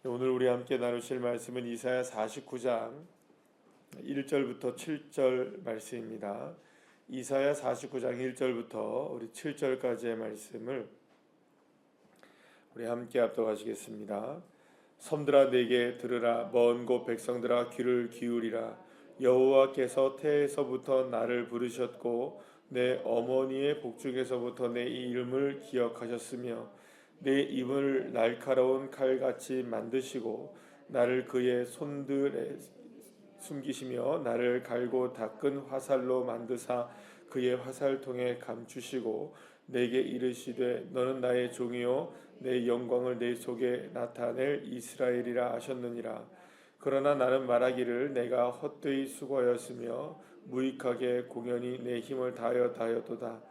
오늘 우리 함께 나누실 말씀은 이사야 49장 1절부터 7절 말씀입니다. 이사야 49장 1절부터 우리 7절까지의 말씀을 우리 함께 합독하시겠습니다. 섬들아 내게 들으라, 먼 곳 백성들아 귀를 기울이라. 여호와께서 태에서부터 나를 부르셨고 내 어머니의 복중에서부터 내 이름을 기억하셨으며 내 입을 날카로운 칼같이 만드시고 나를 그의 손들에 숨기시며 나를 갈고 닦은 화살로 만드사 그의 화살통에 감추시고 내게 이르시되 너는 나의 종이요 내 영광을 내 속에 나타낼 이스라엘이라 하셨느니라. 그러나 나는 말하기를 내가 헛되이 수고하였으며 무익하게 공연히 내 힘을 다하였도다.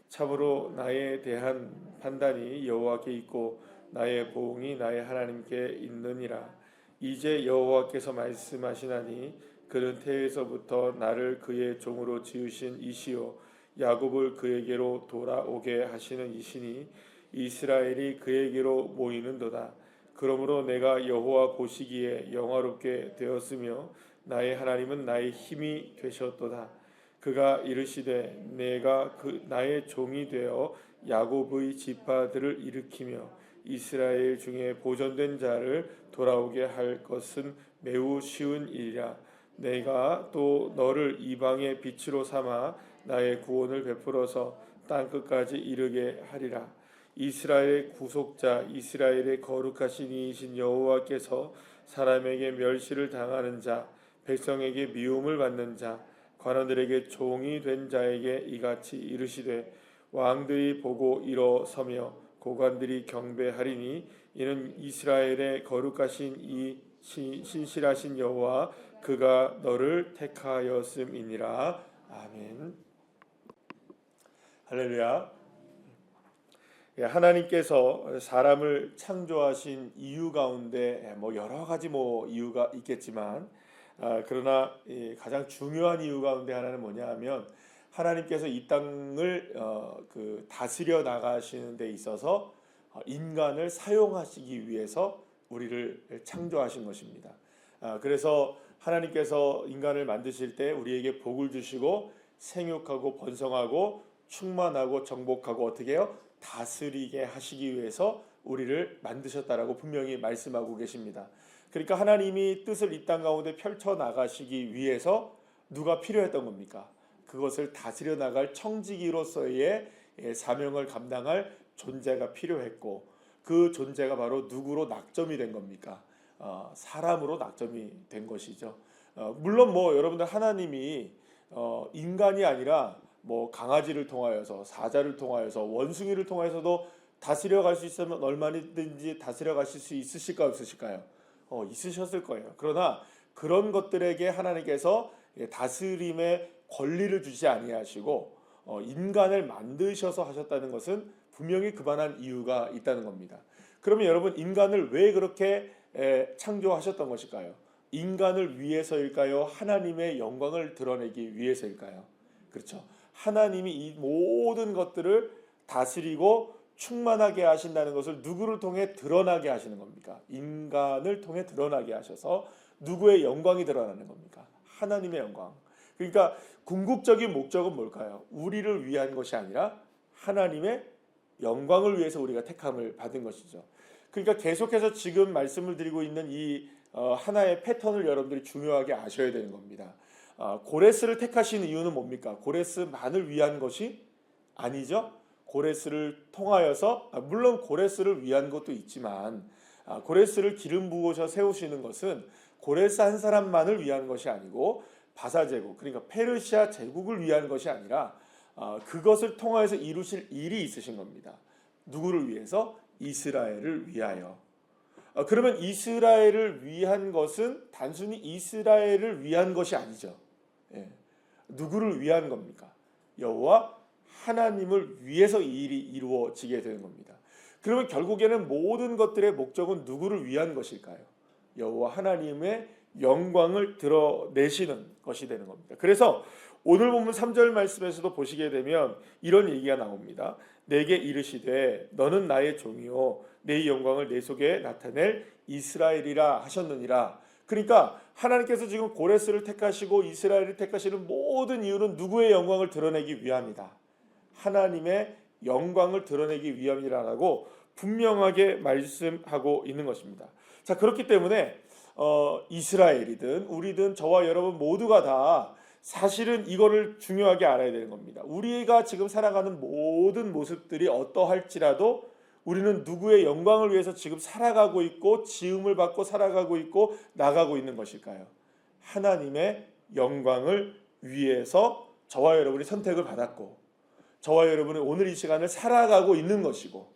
참으로 나에 대한 판단이 여호와께 있고 나의 보응이 나의 하나님께 있느니라. 이제 여호와께서 말씀하시나니 그는 태에서부터 나를 그의 종으로 지으신 이시요 야곱을 그에게로 돌아오게 하시는 이시니 이스라엘이 그에게로 모이는도다. 그러므로 내가 여호와 보시기에 영화롭게 되었으며 나의 하나님은 나의 힘이 되셨도다. 그가 이르시되 내가 나의 종이 되어 야곱의 지파들을 일으키며 이스라엘 중에 보존된 자를 돌아오게 할 것은 매우 쉬운 일이라. 내가 또 너를 이방의 빛으로 삼아 나의 구원을 베풀어서 땅끝까지 이르게 하리라. 이스라엘의 구속자 이스라엘의 거룩하신 이이신 여호와께서 사람에게 멸시를 당하는 자 백성에게 미움을 받는 자 관원들에게 종이 된 자에게 이같이 이르시되 왕들이 보고 일어서며 고관들이 경배하리니 이는 이스라엘의 거룩하신 이 신실하신 여호와 그가 너를 택하였음이니라. 아멘. 할렐루야. 하나님께서 사람을 창조하신 이유 가운데 여러 가지 이유가 있겠지만 그러나 가장 중요한 이유 가운데 하나는 뭐냐 하면 하나님께서 이 땅을 다스려 나가시는 데 있어서 인간을 사용하시기 위해서 우리를 창조하신 것입니다. 그래서 하나님께서 인간을 만드실 때 우리에게 복을 주시고 생육하고 번성하고 충만하고 정복하고 어떻게 해요? 다스리게 하시기 위해서 우리를 만드셨다라고 분명히 말씀하고 계십니다. 그러니까 하나님이 뜻을 이 땅 가운데 펼쳐 나가시기 위해서 누가 필요했던 겁니까? 그것을 다스려 나갈 청지기로서의 사명을 감당할 존재가 필요했고 그 존재가 바로 누구로 낙점이 된 겁니까? 사람으로 낙점이 된 것이죠. 물론 여러분들 하나님이 인간이 아니라 강아지를 통하여서 사자를 통하여서 원숭이를 통하여서도 다스려 갈 수 있으면 얼마든지 다스려 가실 수 있으실까 없으실까요? 있으셨을 거예요. 그러나 그런 것들에게 하나님께서 다스림의 권리를 주지 아니하시고 인간을 만드셔서 하셨다는 것은 분명히 그만한 이유가 있다는 겁니다. 그러면 여러분 인간을 왜 그렇게 창조하셨던 것일까요? 인간을 위해서일까요? 하나님의 영광을 드러내기 위해서일까요? 그렇죠. 하나님이 이 모든 것들을 다스리고 충만하게 하신다는 것을 누구를 통해 드러나게 하시는 겁니까? 인간을 통해 드러나게 하셔서 누구의 영광이 드러나는 겁니까? 하나님의 영광. 그러니까 궁극적인 목적은 뭘까요? 우리를 위한 것이 아니라 하나님의 영광을 위해서 우리가 택함을 받은 것이죠. 그러니까 계속해서 지금 말씀을 드리고 있는 이 하나의 패턴을 여러분들이 중요하게 아셔야 되는 겁니다. 고레스를 택하신 이유는 뭡니까? 고레스만을 위한 것이 아니죠. 고레스를 통하여서 물론 고레스를 위한 것도 있지만 고레스를 기름 부으셔 세우시는 것은 고레스 한 사람만을 위한 것이 아니고 바사 제국 그러니까 페르시아 제국을 위한 것이 아니라 그것을 통하여서 이루실 일이 있으신 겁니다. 누구를 위해서? 이스라엘을 위하여. 그러면 이스라엘을 위한 것은 단순히 이스라엘을 위한 것이 아니죠. 누구를 위한 겁니까? 여호와 하나님을 위해서 이 일이 이루어지게 되는 겁니다. 그러면 결국에는 모든 것들의 목적은 누구를 위한 것일까요? 여호와 하나님의 영광을 드러내시는 것이 되는 겁니다. 그래서 오늘 본문 3절 말씀에서도 보시게 되면 이런 얘기가 나옵니다. 내게 이르시되 너는 나의 종이요 내 영광을 내 속에 나타낼 이스라엘이라 하셨느니라. 그러니까 하나님께서 지금 고레스를 택하시고 이스라엘을 택하시는 모든 이유는 누구의 영광을 드러내기 위함이다. 하나님의 영광을 드러내기 위함이라고 분명하게 말씀하고 있는 것입니다. 자, 그렇기 때문에 이스라엘이든 우리든 저와 여러분 모두가 다 사실은 이거를 중요하게 알아야 되는 겁니다. 우리가 지금 살아가는 모든 모습들이 어떠할지라도 우리는 누구의 영광을 위해서 지금 살아가고 있고 지음을 받고 살아가고 있고 나가고 있는 것일까요? 하나님의 영광을 위해서 저와 여러분이 선택을 받았고 저와 여러분이 오늘 이 시간을 살아가고 있는 것이고,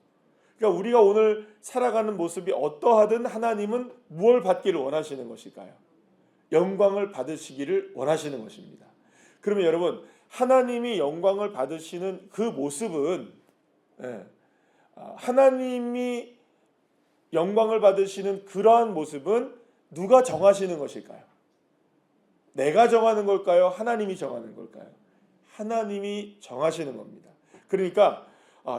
그러니까 우리가 오늘 살아가는 모습이 어떠하든 하나님은 무엇을 받기를 원하시는 것일까요? 영광을 받으시기를 원하시는 것입니다. 그러면 여러분, 하나님이 영광을 받으시는 그 모습은 하나님이 영광을 받으시는 그러한 모습은 누가 정하시는 것일까요? 내가 정하는 걸까요? 하나님이 정하는 걸까요? 하나님이 정하시는 겁니다. 그러니까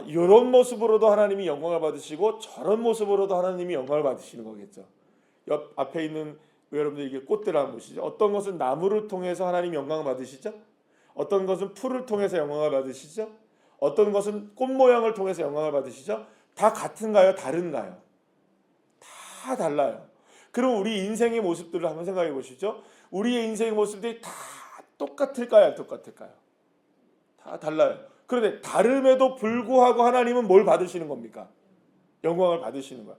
이런 모습으로도 하나님이 영광을 받으시고 저런 모습으로도 하나님이 영광을 받으시는 거겠죠. 옆 앞에 있는 여러분들 이게 꽃들 한번 보시죠. 어떤 것은 나무를 통해서 하나님 영광을 받으시죠? 어떤 것은 풀을 통해서 영광을 받으시죠? 어떤 것은 꽃 모양을 통해서 영광을 받으시죠? 다 같은가요? 다른가요? 다 달라요. 그럼 우리 인생의 모습들을 한번 생각해 보시죠. 우리의 인생의 모습들이 다 똑같을까요? 안 똑같을까요? 다 달라요. 그런데 다름에도 불구하고 하나님은 뭘 받으시는 겁니까? 영광을 받으시는 거야.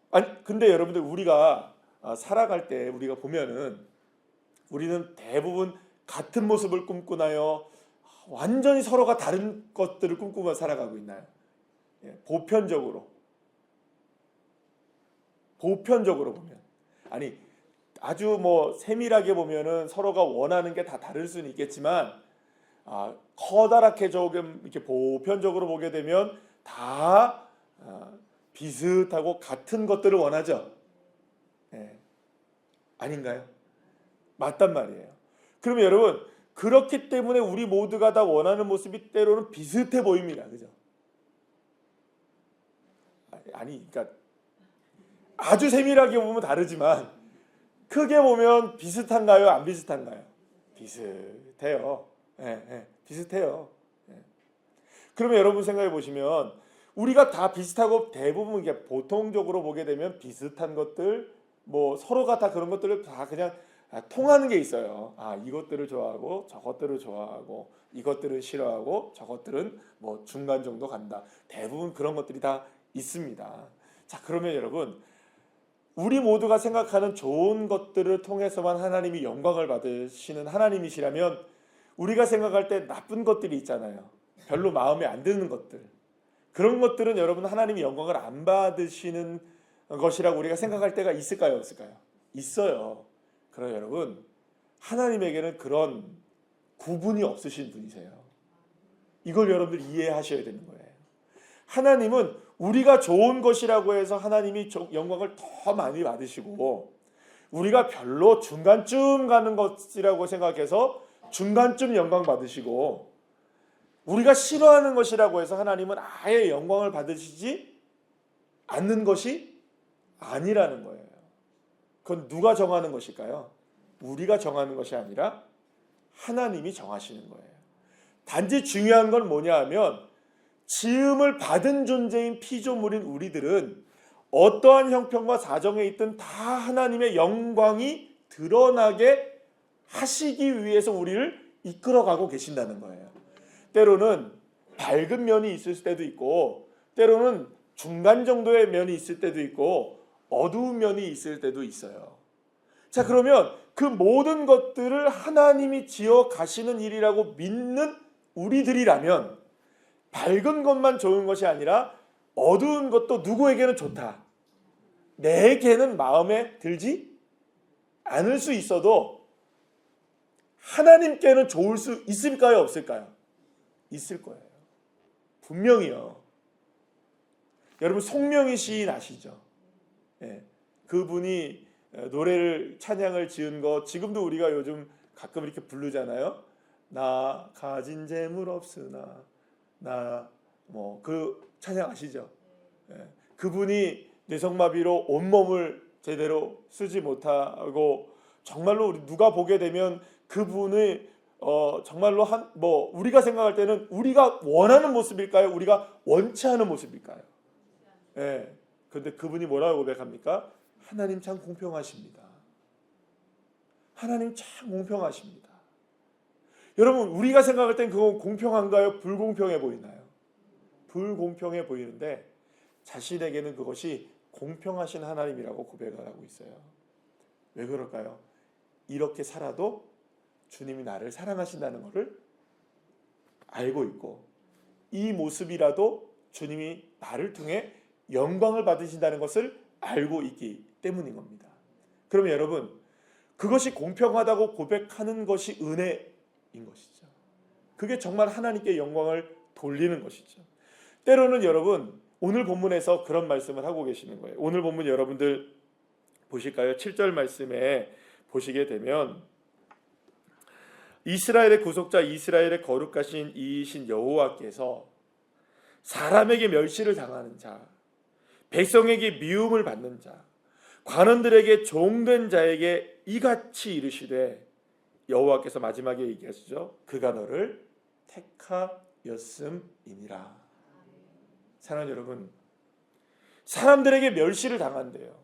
아니, 근데 여러분들 우리가 살아갈 때 우리가 보면은 우리는 대부분 같은 모습을 꿈꾸나요? 완전히 서로가 다른 것들을 꿈꾸며 살아가고 있나요? 보편적으로 보면, 아니 아주 세밀하게 보면은 서로가 원하는 게 다 다를 수는 있겠지만 커다랗게 조금 이렇게 보편적으로 보게 되면 다 비슷하고 같은 것들을 원하죠. 아닌가요? 맞단 말이에요. 그러면 여러분, 그렇기 때문에 우리 모두가 다 원하는 모습이 때로는 비슷해 보입니다. 그죠? 그러니까 아주 세밀하게 보면 다르지만 크게 보면 비슷한가요? 안 비슷한가요? 비슷해요. 비슷해요. 그러면 여러분 생각해 보시면 우리가 다 비슷하고 대부분 이게 보통적으로 보게 되면 비슷한 것들, 서로가 다 그런 것들을 다 그냥 통하는 게 있어요. 이것들을 좋아하고 저것들을 좋아하고 이것들은 싫어하고 저것들은 중간 정도 간다. 대부분 그런 것들이 다 있습니다. 자, 그러면 여러분, 우리 모두가 생각하는 좋은 것들을 통해서만 하나님이 영광을 받으시는 하나님이시라면 우리가 생각할 때 나쁜 것들이 있잖아요. 별로 마음에 안 드는 것들. 그런 것들은 여러분 하나님이 영광을 안 받으시는 것이라고 우리가 생각할 때가 있을까요? 없을까요? 있어요. 그러나 여러분, 하나님에게는 그런 구분이 없으신 분이세요. 이걸 여러분들 이해하셔야 되는 거예요. 하나님은 우리가 좋은 것이라고 해서 하나님이 영광을 더 많이 받으시고, 우리가 별로 중간쯤 가는 것이라고 생각해서 중간쯤 영광 받으시고, 우리가 싫어하는 것이라고 해서 하나님은 아예 영광을 받으시지 않는 것이 아니라는 거예요. 그건 누가 정하는 것일까요? 우리가 정하는 것이 아니라 하나님이 정하시는 거예요. 단지 중요한 건 뭐냐 하면 지음을 받은 존재인 피조물인 우리들은 어떠한 형편과 사정에 있든 다 하나님의 영광이 드러나게 하시기 위해서 우리를 이끌어가고 계신다는 거예요. 때로는 밝은 면이 있을 때도 있고, 때로는 중간 정도의 면이 있을 때도 있고, 어두운 면이 있을 때도 있어요. 자, 그러면 그 모든 것들을 하나님이 지어 가시는 일이라고 믿는 우리들이라면 밝은 것만 좋은 것이 아니라 어두운 것도 누구에게는 좋다, 내게는 마음에 들지 않을 수 있어도 하나님께는 좋을 수 있을까요? 없을까요? 있을 거예요. 분명히요. 여러분 송명희 시인 아시죠? 그분이 노래를 찬양을 지은 거 지금도 우리가 요즘 가끔 이렇게 부르잖아요. 나 가진 재물 없으나 나 그 찬양 아시죠? 그분이 뇌성마비로 온몸을 제대로 쓰지 못하고 정말로 누가 보게 되면 그분의 정말로 우리가 생각할 때는 우리가 원하는 모습일까요? 우리가 원치 않은 모습일까요? 예. 그런데 그분이 뭐라고 고백합니까? 하나님 참 공평하십니다. 하나님 참 공평하십니다. 여러분, 우리가 생각할 땐 그건 공평한가요? 불공평해 보이나요? 불공평해 보이는데 자신에게는 그것이 공평하신 하나님이라고 고백을 하고 있어요. 왜 그럴까요? 이렇게 살아도 주님이 나를 사랑하신다는 것을 알고 있고, 이 모습이라도 주님이 나를 통해 영광을 받으신다는 것을 알고 있기 때문인 겁니다. 그러면 여러분, 그것이 공평하다고 고백하는 것이 은혜인 것이죠. 그게 정말 하나님께 영광을 돌리는 것이죠. 때로는 여러분, 오늘 본문에서 그런 말씀을 하고 계시는 거예요. 오늘 본문 여러분들 보실까요? 7절 말씀에 보시게 되면 이스라엘의 구속자, 이스라엘의 거룩하신 이이신 여호와께서 사람에게 멸시를 당하는 자, 백성에게 미움을 받는 자, 관원들에게 종된 자에게 이같이 이르시되, 여호와께서 마지막에 얘기하시죠. 그가 너를 택하였음이니라. 사랑하는 여러분, 사람들에게 멸시를 당한대요.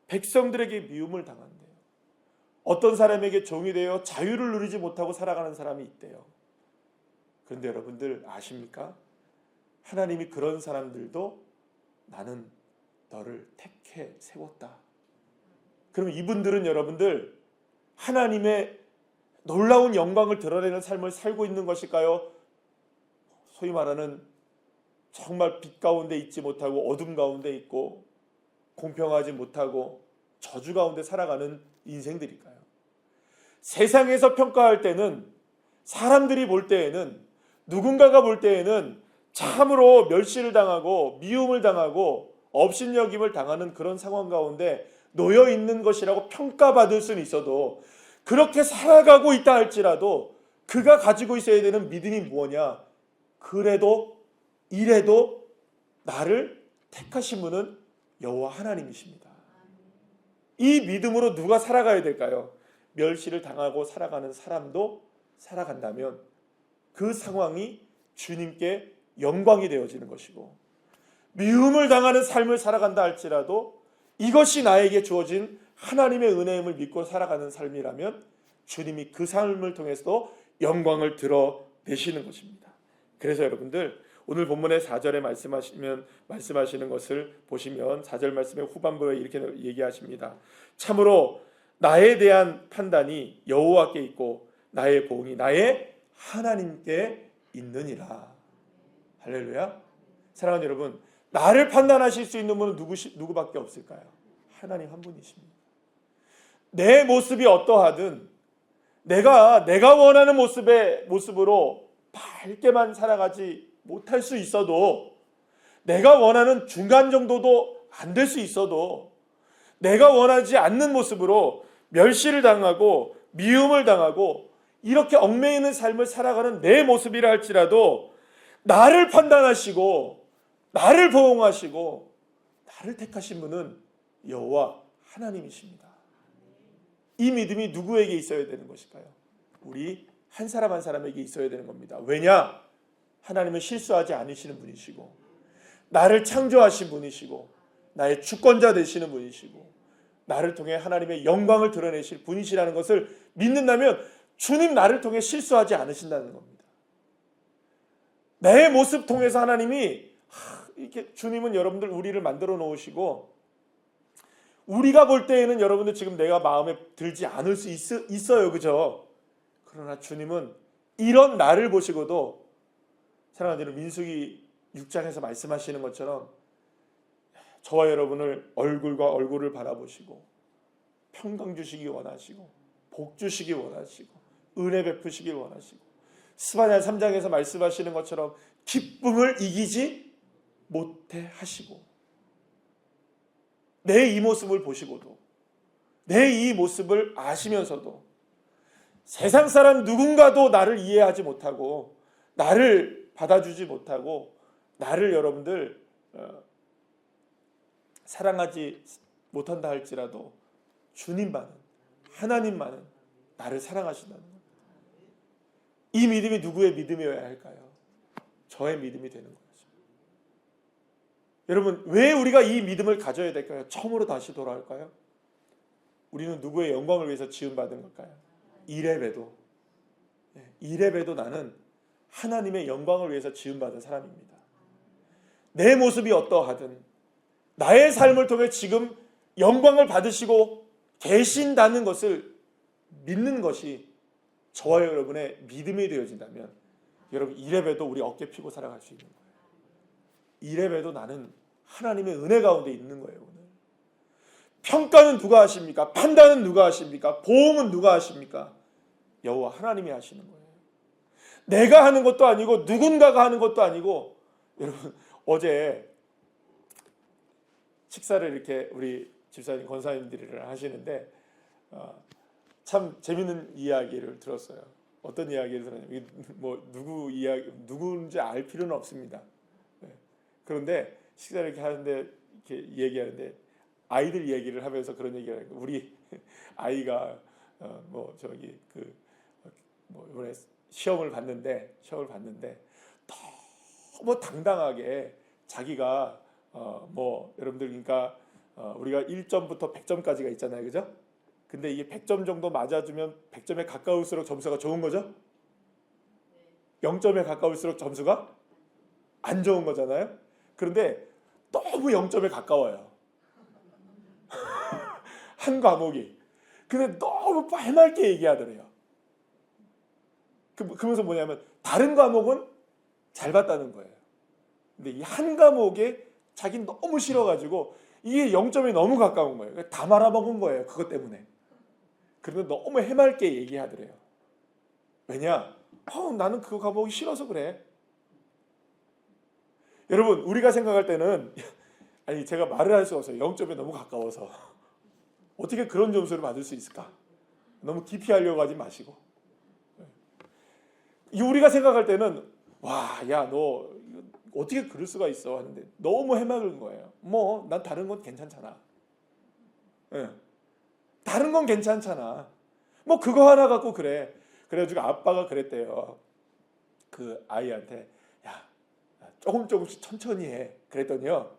백성들에게 미움을 당한대요. 어떤 사람에게 종이 되어 자유를 누리지 못하고 살아가는 사람이 있대요. 그런데 여러분들 아십니까? 하나님이 그런 사람들도 나는 너를 택해 세웠다. 그럼 이분들은 여러분들 하나님의 놀라운 영광을 드러내는 삶을 살고 있는 것일까요? 소위 말하는 정말 빛 가운데 있지 못하고 어둠 가운데 있고 공평하지 못하고 저주 가운데 살아가는 인생들일까요? 세상에서 평가할 때는, 사람들이 볼 때에는, 누군가가 볼 때에는 참으로 멸시를 당하고 미움을 당하고 업신여김을 당하는 그런 상황 가운데 놓여 있는 것이라고 평가받을 수는 있어도, 그렇게 살아가고 있다 할지라도 그가 가지고 있어야 되는 믿음이 무엇이냐? 그래도 이래도 나를 택하신 분은 여호와 하나님이십니다. 이 믿음으로 누가 살아가야 될까요? 멸시를 당하고 살아가는 사람도 살아간다면 그 상황이 주님께 영광이 되어지는 것이고, 미움을 당하는 삶을 살아간다 할지라도 이것이 나에게 주어진 하나님의 은혜임을 믿고 살아가는 삶이라면 주님이 그 삶을 통해서도 영광을 드러내시는 것입니다. 그래서 여러분들 오늘 본문의 4절에 말씀하시는 것을 보시면 4절 말씀의 후반부에 이렇게 얘기하십니다. 참으로 나에 대한 판단이 여호와께 있고 나의 보응이 나의 하나님께 있느니라. 할렐루야. 사랑하는 여러분, 나를 판단하실 수 있는 분은 누구밖에 없을까요? 하나님 한 분이십니다. 내 모습이 어떠하든 내가 원하는 모습으로 밝게만 살아가지 못할 수 있어도, 내가 원하는 중간 정도도 안 될 수 있어도, 내가 원하지 않는 모습으로 멸시를 당하고 미움을 당하고 이렇게 얽매이는 삶을 살아가는 내 모습이라 할지라도 나를 판단하시고 나를 보응하시고 나를 택하신 분은 여호와 하나님이십니다. 이 믿음이 누구에게 있어야 되는 것일까요? 우리 한 사람 한 사람에게 있어야 되는 겁니다. 왜냐? 하나님은 실수하지 않으시는 분이시고 나를 창조하신 분이시고 나의 주권자 되시는 분이시고 나를 통해 하나님의 영광을 드러내실 분이시라는 것을 믿는다면 주님 나를 통해 실수하지 않으신다는 겁니다. 내 모습 통해서 하나님이 이렇게, 주님은 여러분들 우리를 만들어 놓으시고 우리가 볼 때에는 여러분들 지금 내가 마음에 들지 않을 수 있어요. 그죠? 그러나 주님은 이런 나를 보시고도, 사랑하는 여러분, 민수기 6장에서 말씀하시는 것처럼 저와 여러분을 얼굴과 얼굴을 바라보시고 평강 주시기 원하시고 복 주시기 원하시고 은혜 베푸시기 원하시고, 스바냐 3장에서 말씀하시는 것처럼 기쁨을 이기지 못해 하시고, 내 이 모습을 보시고도, 내 이 모습을 아시면서도 세상 사람 누군가도 나를 이해하지 못하고 나를 받아주지 못하고 나를 여러분들 사랑하지 못한다 할지라도 주님만은, 하나님만은 나를 사랑하신다는 것. 이 믿음이 누구의 믿음이어야 할까요? 저의 믿음이 되는 거죠. 여러분, 왜 우리가 이 믿음을 가져야 될까요? 처음으로 다시 돌아올까요? 우리는 누구의 영광을 위해서 지음받은 걸까요? 이레베도. 이레베도 나는 하나님의 영광을 위해서 지음받은 사람입니다. 내 모습이 어떠하든 나의 삶을 통해 지금 영광을 받으시고 계신다는 것을 믿는 것이 저와 여러분의 믿음이 되어진다면 여러분, 이레베도 우리 어깨 피고 살아갈 수 있는 거예요. 이레베도 나는 하나님의 은혜 가운데 있는 거예요. 오늘 평가는 누가 하십니까? 판단은 누가 하십니까? 보응은 누가 하십니까? 여호와 하나님이 하시는 거예요. 내가 하는 것도 아니고 누군가가 하는 것도 아니고. 여러분, 어제 식사를 이렇게 우리 집사님 권사님들이랑 하시는데 참 재밌는 이야기를 들었어요. 어떤 이야기를 들었냐면, 뭐 누구인지 알 필요는 없습니다. 그런데 식사를 이렇게 하는데, 이렇게 얘기하는데 아이들 얘기를 하면서 그런 얘기를 하는 거예요. 우리 아이가 이번에 시험을 봤는데 너무 당당하게 자기가 여러분들, 그러니까 우리가 1점부터 100점까지가 있잖아요, 그죠? 근데 이게 100점 정도 맞아주면 100점에 가까울수록 점수가 좋은 거죠? 0점에 가까울수록 점수가 안 좋은 거잖아요. 그런데 너무 0점에 가까워요. 한 과목이. 근데 너무 해맑게 얘기하더래요. 그러면서 뭐냐면 다른 과목은 잘 봤다는 거예요. 근데 이 한 과목에 자기는 너무 싫어가지고 이게 0점이 너무 가까운 거예요. 다 말아먹은 거예요. 그것 때문에. 그런데 너무 해맑게 얘기하더래요. 왜냐? 나는 그 과목이 싫어서 그래. 여러분, 우리가 생각할 때는 아니, 제가 말을 할 수가 없어요. 0점에 너무 가까워서. 어떻게 그런 점수를 받을 수 있을까? 너무 깊이 하려고 하지 마시고. 우리가 생각할 때는 야, 너 어떻게 그럴 수가 있어 하는데 너무 해맑은 거예요. 난 다른 건 괜찮잖아. 다른 건 괜찮잖아. 그거 하나 갖고 그래. 그래가지고 아빠가 그랬대요. 그 아이한테, 야, 조금씩 천천히 해. 그랬더니요,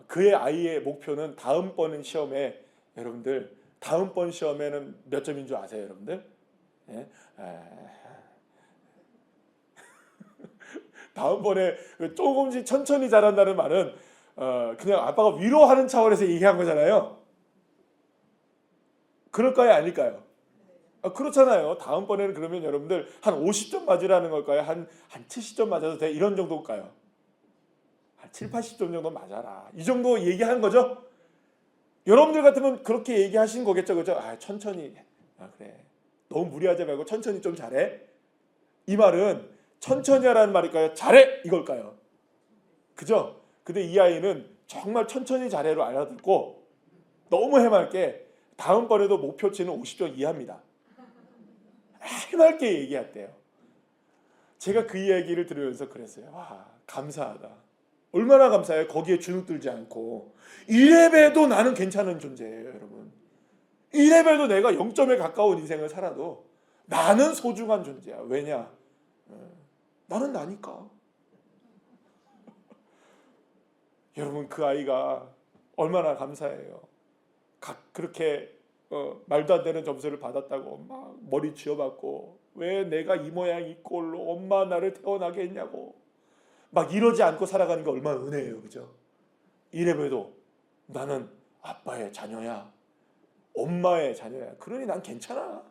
그의 아이의 목표는 다음번 시험에, 여러분들, 다음번 시험에는 몇 점인 줄 아세요, 여러분들? 예? 다음번에 조금씩 천천히 잘한다는 말은 그냥 아빠가 위로하는 차원에서 얘기한 거잖아요. 그럴까요, 아닐까요? 그렇잖아요. 다음번에는 그러면 여러분들 한 50점 맞으라는 걸까요? 한 70점 맞아도 돼? 이런 정도일까요? 한 7, 80점 정도 맞아라. 이 정도 얘기한 거죠? 여러분들 같으면 그렇게 얘기하신 거겠죠, 그죠? 천천히. 그래. 너무 무리하지 말고 천천히 좀 잘해. 이 말은 천천히 하라는 말일까요? 잘해! 이걸까요? 그죠? 근데 이 아이는 정말 천천히 잘해로 알아듣고 너무 해맑게 다음번에도 목표치는 50점 이하입니다. 해맑게 얘기했대요. 제가 그 이야기를 들으면서 그랬어요. 와, 감사하다. 얼마나 감사해요. 거기에 주눅들지 않고. 이래봬도 나는 괜찮은 존재예요, 여러분. 이래봬도 내가 0점에 가까운 인생을 살아도 나는 소중한 존재야. 왜냐? 나는 나니까. 여러분, 그 아이가 얼마나 감사해요. 그렇게 말도 안 되는 점수를 받았다고 막 머리 쥐어박고, 왜 내가 이 모양 이 꼴로 엄마 나를 태어나게 했냐고 막 이러지 않고 살아가는 게 얼마나 은혜예요, 그죠? 이래봬도 나는 아빠의 자녀야, 엄마의 자녀야. 그러니 난 괜찮아.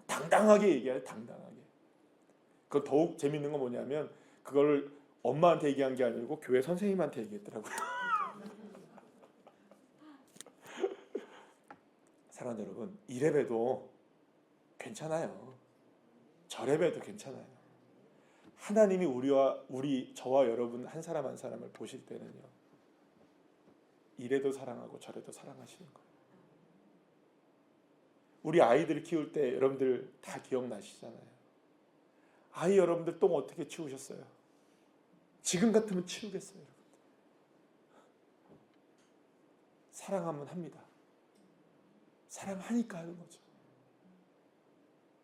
당당하게 얘기해요, 당당하게. 그 더욱 재밌는 건 뭐냐면 그걸 엄마한테 얘기한 게 아니고 교회 선생님한테 얘기했더라고요. 사랑하는 여러분, 이래봬도 괜찮아요. 저래봬도 괜찮아요. 하나님이 저와 여러분 한 사람 한 사람을 보실 때는요, 이래도 사랑하고 저래도 사랑하시는 거예요. 우리 아이들 키울 때 여러분들 다 기억나시잖아요. 아이 여러분들 똥 어떻게 치우셨어요? 지금 같으면 치우겠어요. 사랑하면 합니다. 사랑하니까 하는 거죠.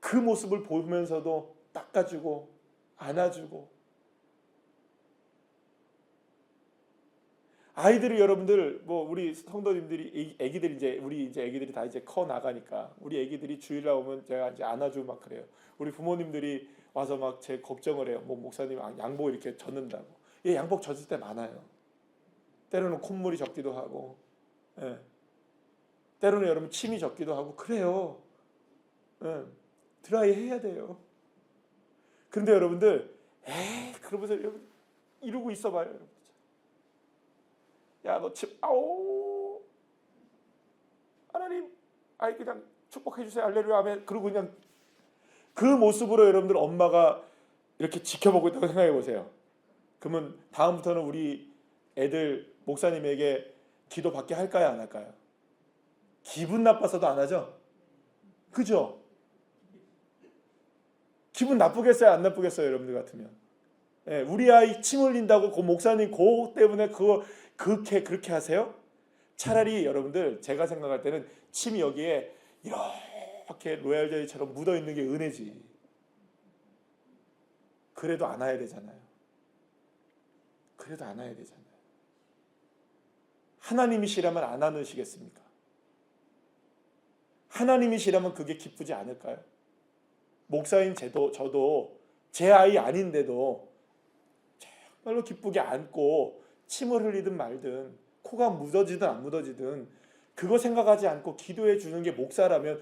그 모습을 보면서도 닦아주고 안아주고. 아이들이 여러분들 뭐 우리 성도님들이 애기들이 이제 우리 이제 애기들이 다 이제 커 나가니까 우리 애기들이 주일날 오면 제가 이제 안아주고 막 그래요. 우리 부모님들이 와서 막 제 걱정을 해요. 뭐 목사님 양복 이렇게 젖는다고. 예, 양복 젖을 때 많아요. 때로는 콧물이 젖기도 하고, 예. 때로는 여러분 침이 젖기도 하고 그래요. 예. 드라이 해야 돼요. 그런데 여러분들 그러면서 여러분 이러고 있어봐요. 여러분. 야, 너 침, 아오, 하나님, 아이 그냥 축복해 주세요. 할렐루야 아멘. 그리고 그냥 그 모습으로 여러분들 엄마가 이렇게 지켜보고 있다고 생각해 보세요. 그러면 다음부터는 우리 애들 목사님에게 기도 받게 할까요, 안 할까요? 기분 나빠서도 안 하죠? 그죠? 기분 나쁘겠어요, 안 나쁘겠어요, 여러분들 같으면? 예, 우리 아이 침 흘린다고 그 목사님 그거 때문에 그거 그렇게 하세요? 차라리 여러분들 제가 생각할 때는 침이 여기에 이렇게 로얄 젤리처럼 묻어 있는 게 은혜지. 그래도 안아야 되잖아요. 그래도 안아야 되잖아요. 하나님이시라면 안 안으시겠습니까? 하나님이시라면 그게 기쁘지 않을까요? 목사인 저도 제 아이 아닌데도 정말로 기쁘게 안고 침을 흘리든 말든 코가 묻어지든 안 묻어지든 그거 생각하지 않고 기도해 주는 게 목사라면,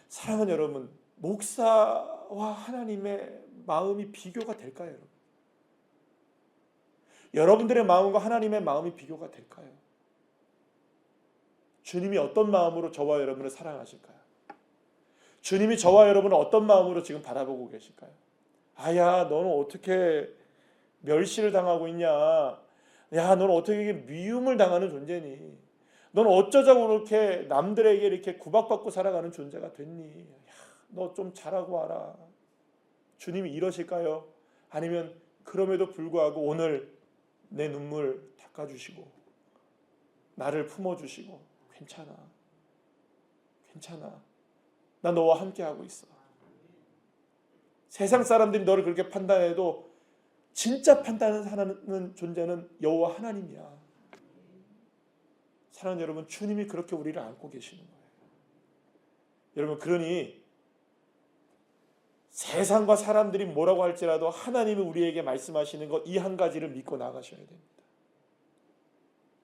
사랑하는 여러분, 목사와 하나님의 마음이 비교가 될까요? 여러분? 여러분들의 마음과 하나님의 마음이 비교가 될까요? 주님이 어떤 마음으로 저와 여러분을 사랑하실까요? 주님이 저와 여러분을 어떤 마음으로 지금 바라보고 계실까요? 아야, 너는 어떻게 멸시를 당하고 있냐? 야, 너는 어떻게 미움을 당하는 존재니? 너는 어쩌자고 그렇게 남들에게 이렇게 구박받고 살아가는 존재가 됐니? 너 좀 잘하고 와라. 주님이 이러실까요? 아니면 그럼에도 불구하고 오늘 내 눈물 닦아주시고 나를 품어주시고 괜찮아. 나 너와 함께하고 있어. 세상 사람들이 너를 그렇게 판단해도 진짜 판단하는 존재는 여호와 하나님이야. 사랑하는 여러분, 주님이 그렇게 우리를 안고 계시는 거예요. 여러분, 그러니 세상과 사람들이 뭐라고 할지라도 하나님이 우리에게 말씀하시는 것 이 한 가지를 믿고 나가셔야 됩니다.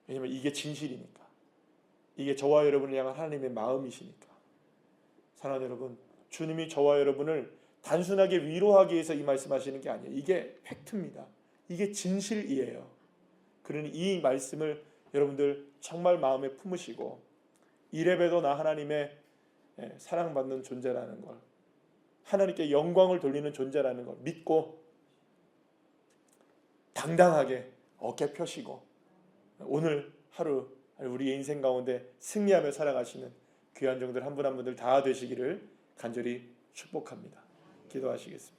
왜냐하면 이게 진실이니까. 이게 저와 여러분을 향한 하나님의 마음이시니까. 사랑하는 여러분, 주님이 저와 여러분을 단순하게 위로하기 위해서 이 말씀하시는 게 아니에요. 이게 팩트입니다. 이게 진실이에요. 그러니 이 말씀을 여러분들 정말 마음에 품으시고, 이래봬도 나 하나님의 사랑받는 존재라는 걸, 하나님께 영광을 돌리는 존재라는 걸 믿고 당당하게 어깨 펴시고 오늘 하루 우리의 인생 가운데 승리하며 살아가시는 귀한 종들 한 분 한 분들 다 되시기를 간절히 축복합니다. 기도하시겠습니다.